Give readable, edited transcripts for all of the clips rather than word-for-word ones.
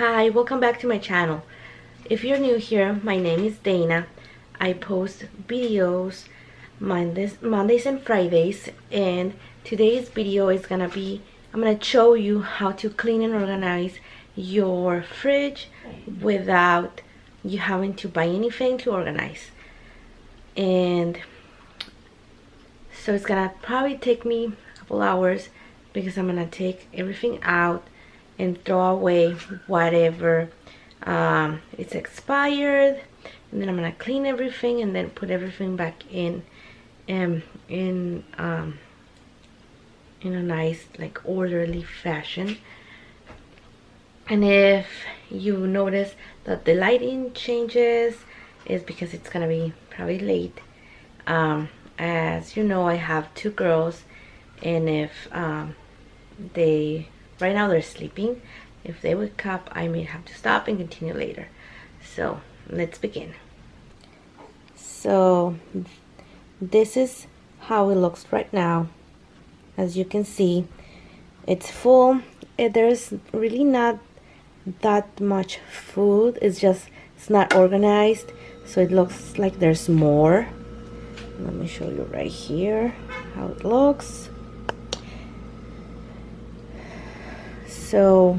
Hi, welcome back to my channel. If you're new here, my name is Deyna. I post videos Mondays and Fridays, and today's video is gonna be, I'm gonna show you how to clean and organize your fridge without you having to buy anything to organize. And so it's gonna probably take me a couple hours because I'm gonna take everything out and throw away whatever it's expired, and then I'm gonna clean everything and then put everything back in a nice, like, orderly fashion. And if you notice that the lighting changes, is because it's gonna be probably late. As you know, I have two girls, and if right now they're sleeping. If they wake up, I may have to stop and continue later. So let's begin. So this is how it looks right now. As you can see, it's full. There's really not that much food. It's not organized, so it looks like there's more. Let me show you right here how it looks. So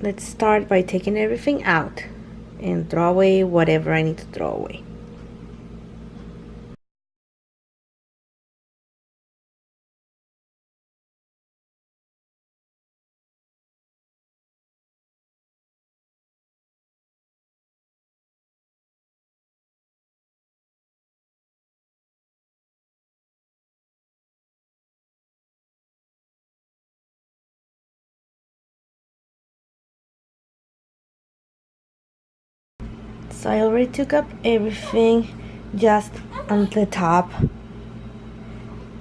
let's start by taking everything out and throw away whatever I need to throw away. So I already took up everything just on the top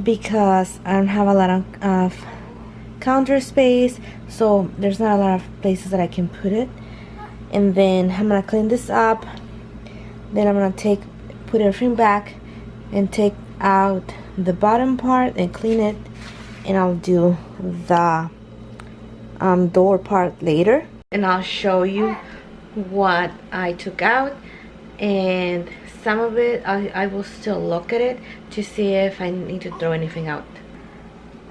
because I don't have a lot of counter space, so there's not a lot of places that I can put it. And then I'm gonna clean this up. Then I'm gonna put everything back and take out the bottom part and clean it, and I'll do the door part later, and I'll show you what I took out, and some of it I will still look at it to see if I need to throw anything out.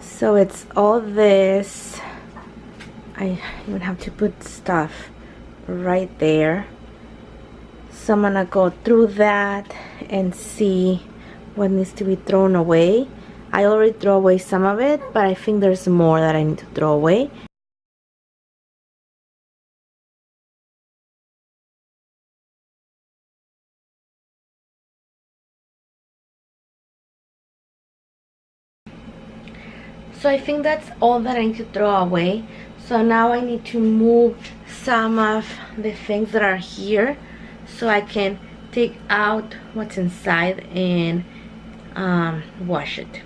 So it's all this. I even have to put stuff right there, so I'm gonna go through that and see what needs to be thrown away. I already threw away some of it, but I think there's more that I need to throw away. So I think that's all that I need to throw away. So now I need to move some of the things that are here so I can take out what's inside and wash it.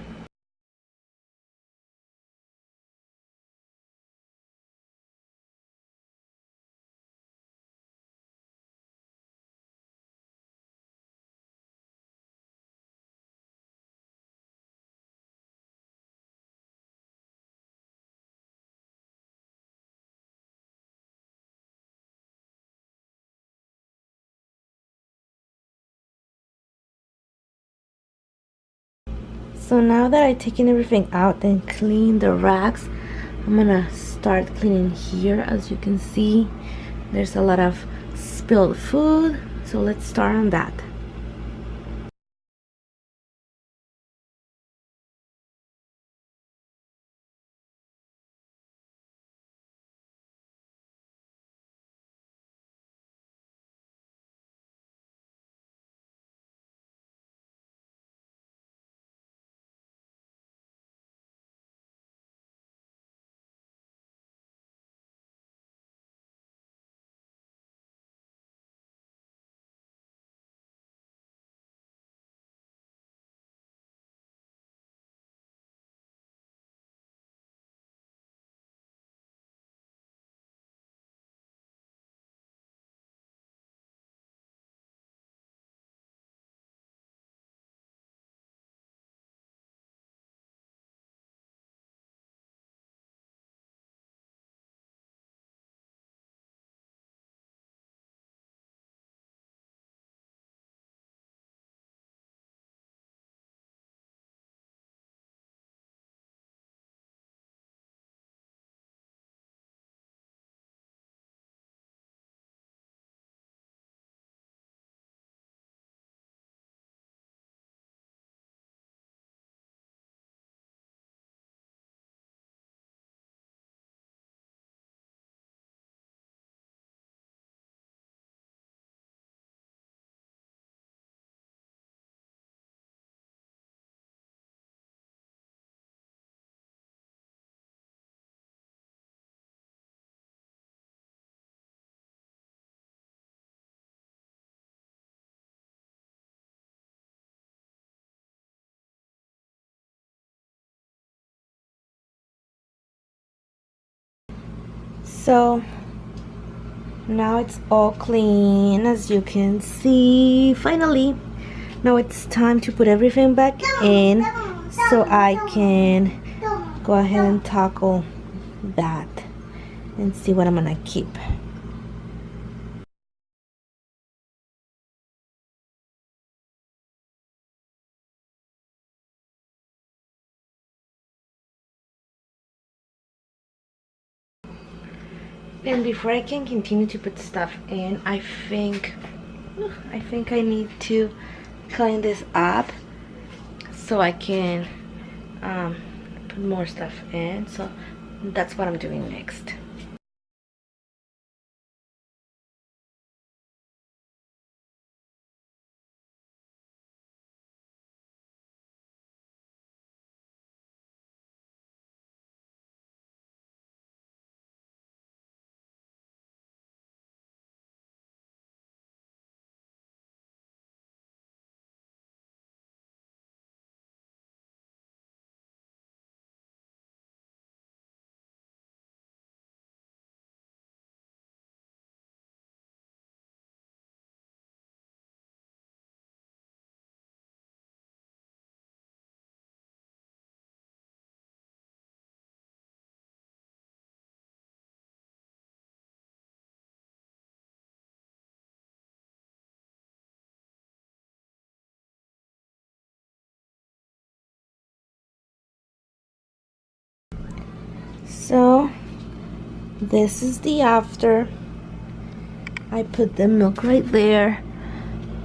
So now that I've taken everything out and cleaned the racks, I'm gonna start cleaning here. As you can see, there's a lot of spilled food, so let's start on that. So now it's all clean, as you can see. Finally, now it's time to put everything back in so I can go ahead and tackle that and see what I'm gonna keep. And before I can continue to put stuff in, I think I need to clean this up so I can put more stuff in. So that's what I'm doing next. So this is the after. I put the milk right there.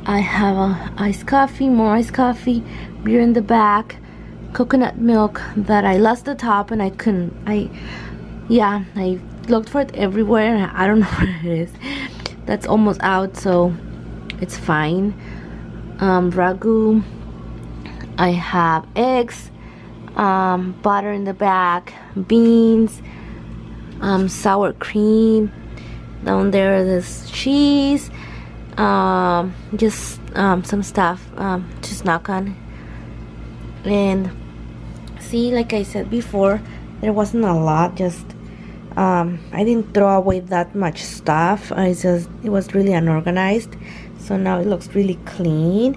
I have a iced coffee, more iced coffee, beer in the back, coconut milk that I lost the top and I couldn't. I looked for it everywhere. I don't know where it is. That's almost out, so it's fine. Ragu. I have eggs, butter in the back, beans, sour cream. Down there, there's cheese. Just some stuff to snack on. And see, like I said before, there wasn't a lot. Just I didn't throw away that much stuff. It was really unorganized. So now it looks really clean.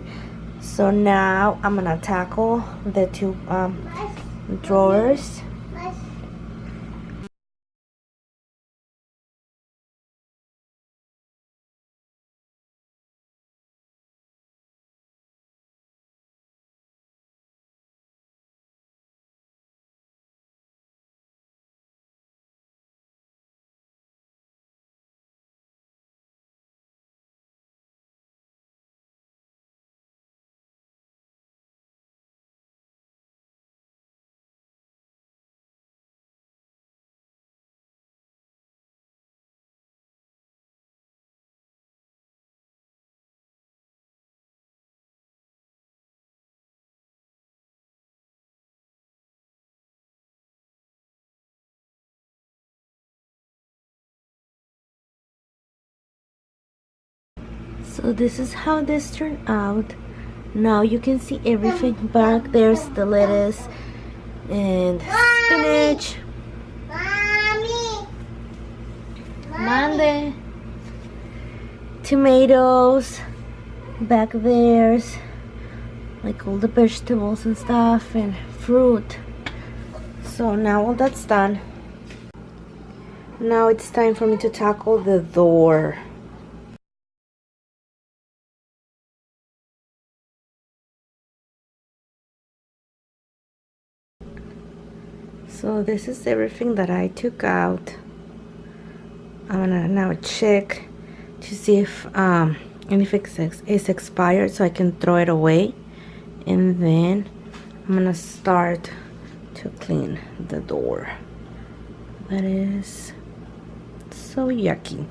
So now I'm gonna tackle the two drawers. So this is how this turned out. Now you can see everything back. There's the lettuce and spinach. Mande. Tomatoes. Back there's like all the vegetables and stuff and fruit. So now all that's done. Now it's time for me to tackle the door. So this is everything that I took out. I'm gonna now check to see if it's expired so I can throw it away, and then I'm gonna start to clean the door. That is so yucky.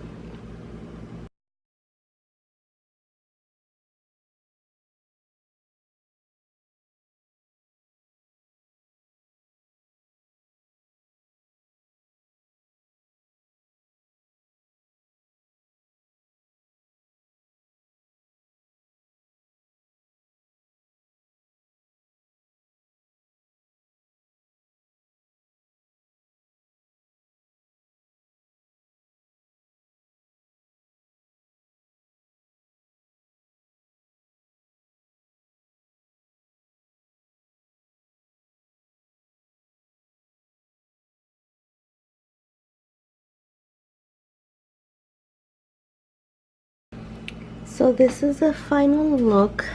So this is the final look.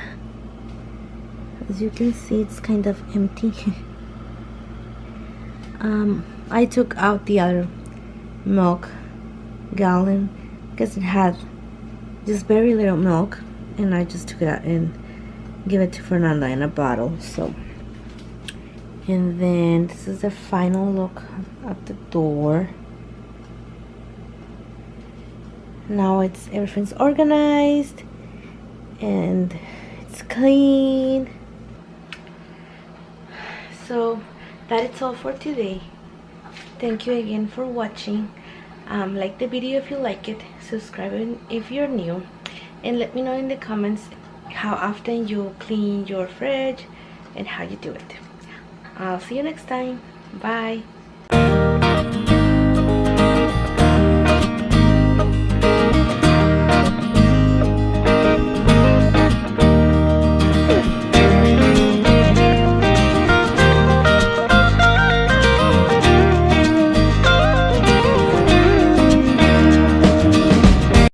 As you can see, it's kind of empty. I took out the other milk gallon because it had just very little milk, and I just took it out and give it to Fernanda in a bottle. So, and then this is the final look of the door. Now everything's organized and it's clean. So that is all for today. Thank you again for watching. Like the video if you like it, subscribe if you're new, and let me know in the comments how often you clean your fridge and how you do it. I'll see you next time. Bye.